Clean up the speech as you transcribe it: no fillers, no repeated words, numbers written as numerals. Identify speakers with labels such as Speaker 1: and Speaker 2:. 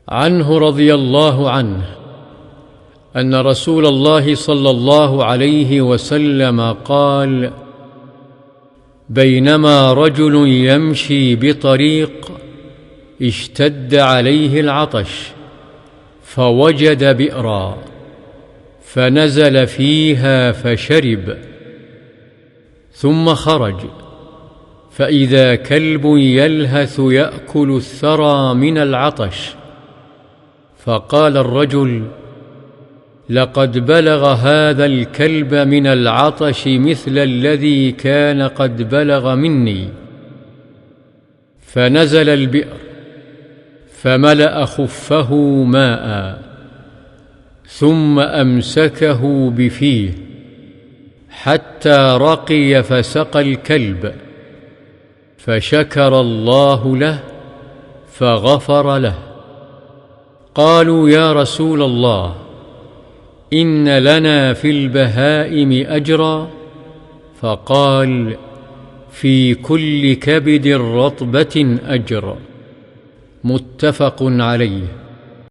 Speaker 1: عنه رضي الله عنه أن رسول الله صلى الله عليه وسلم قال: بينما رجل يمشي بطريق اشتد عليه العطش فوجد بئرا فنزل فيها فشرب، ثم خرج فإذا كلب يلهث يأكل الثرى من العطش، فقال الرجل: لقد بلغ هذا الكلب من العطش مثل الذي كان قد بلغ مني. فنزل البئر فملأ خفه ماء ثم أمسكه بفيه حتى رقي فسقى الكلب، فشكر الله له فغفر له. قالوا: يا رسول الله، إن لنا في البهائم أجرا؟ فقال: في كل كبد رطبة أجر. متفق عليه.